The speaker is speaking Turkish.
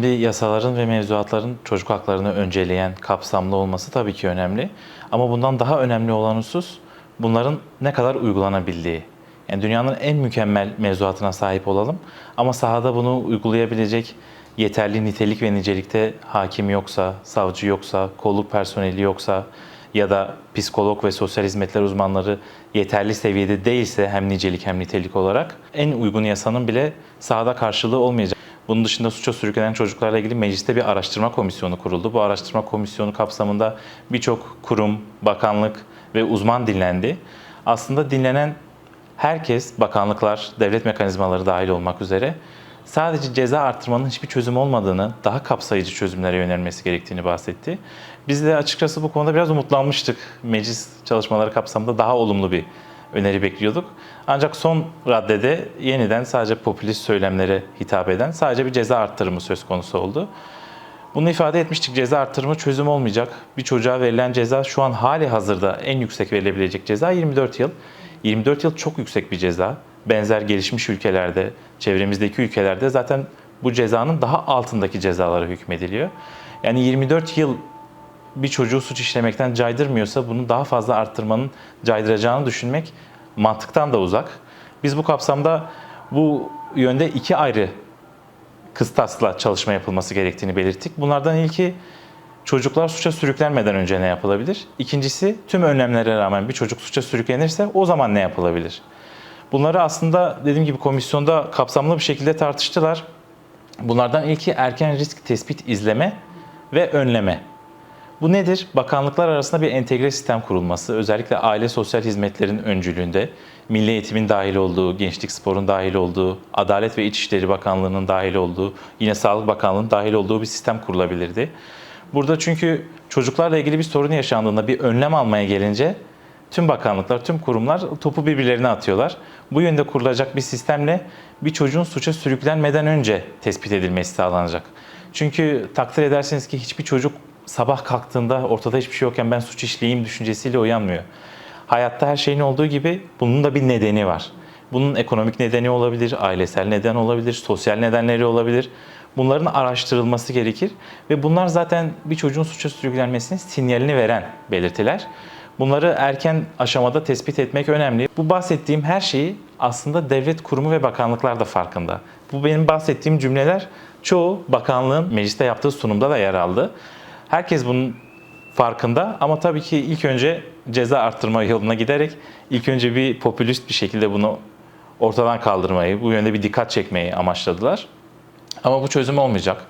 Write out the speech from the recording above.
önemli yasaların ve mevzuatların çocuk haklarını önceleyen, kapsamlı olması tabii ki önemli. Ama bundan daha önemli olan husus bunların ne kadar uygulanabildiği. Yani dünyanın en mükemmel mevzuatına sahip olalım ama sahada bunu uygulayabilecek yeterli nitelik ve nicelikte hakim yoksa, savcı yoksa, kolluk personeli yoksa ya da psikolog ve sosyal hizmetler uzmanları yeterli seviyede değilse hem nicelik hem nitelik olarak en uygun yasanın bile sahada karşılığı olmayacak. Bunun dışında suça sürüklenen çocuklarla ilgili mecliste bir araştırma komisyonu kuruldu. Bu araştırma komisyonu kapsamında birçok kurum, bakanlık ve uzman dinlendi. Aslında dinlenen herkes, bakanlıklar, devlet mekanizmaları dahil olmak üzere sadece ceza artırmanın hiçbir çözüm olmadığını, daha kapsayıcı çözümlere yönelmesi gerektiğini bahsetti. Biz de açıkçası bu konuda biraz umutlanmıştık. Meclis çalışmaları kapsamında daha olumlu bir öneri bekliyorduk. Ancak son raddede yeniden sadece popülist söylemlere hitap eden sadece bir ceza arttırımı söz konusu oldu. Bunu ifade etmiştik, ceza arttırımı çözüm olmayacak. Bir çocuğa verilen ceza şu an hali hazırda en yüksek verilebilecek ceza 24 yıl. 24 yıl çok yüksek bir ceza. Benzer gelişmiş ülkelerde, çevremizdeki ülkelerde zaten bu cezanın daha altındaki cezalara hükmediliyor. Yani 24 yıl bir çocuğu suç işlemekten caydırmıyorsa bunu daha fazla arttırmanın caydıracağını düşünmek mantıktan da uzak. Biz bu kapsamda bu yönde iki ayrı kıstasla çalışma yapılması gerektiğini belirttik. Bunlardan ilki çocuklar suça sürüklenmeden önce ne yapılabilir? İkincisi tüm önlemlere rağmen bir çocuk suça sürüklenirse o zaman ne yapılabilir? Bunları aslında dediğim gibi komisyonda kapsamlı bir şekilde tartıştılar. Bunlardan ilki erken risk tespit, izleme ve önleme. Bu nedir? Bakanlıklar arasında bir entegre sistem kurulması, özellikle aile sosyal hizmetlerin öncülüğünde, Milli Eğitim'in dahil olduğu, Gençlik Spor'un dahil olduğu, Adalet ve İçişleri Bakanlığı'nın dahil olduğu, yine Sağlık Bakanlığı'nın dahil olduğu bir sistem kurulabilirdi. Burada çünkü çocuklarla ilgili bir sorun yaşandığında bir önlem almaya gelince tüm bakanlıklar, tüm kurumlar topu birbirlerine atıyorlar. Bu yönde kurulacak bir sistemle bir çocuğun suça sürüklenmeden önce tespit edilmesi sağlanacak. Çünkü takdir edersiniz ki hiçbir çocuk sabah kalktığında ortada hiçbir şey yokken ben suç işleyeyim düşüncesiyle uyanmıyor. Hayatta her şeyin olduğu gibi bunun da bir nedeni var. Bunun ekonomik nedeni olabilir, ailesel neden olabilir, sosyal nedenleri olabilir. Bunların araştırılması gerekir ve bunlar zaten bir çocuğun suça sürüklenmesinin sinyalini veren belirtiler. Bunları erken aşamada tespit etmek önemli. Bu bahsettiğim her şeyi aslında devlet kurumu ve bakanlıklar da farkında. Bu benim bahsettiğim cümleler çoğu bakanlığın mecliste yaptığı sunumda da yer aldı. Herkes bunun farkında ama tabii ki ilk önce ceza arttırma yoluna giderek ilk önce bir popülist bir şekilde bunu ortadan kaldırmayı, bu yönde bir dikkat çekmeyi amaçladılar. Ama bu çözüm olmayacak.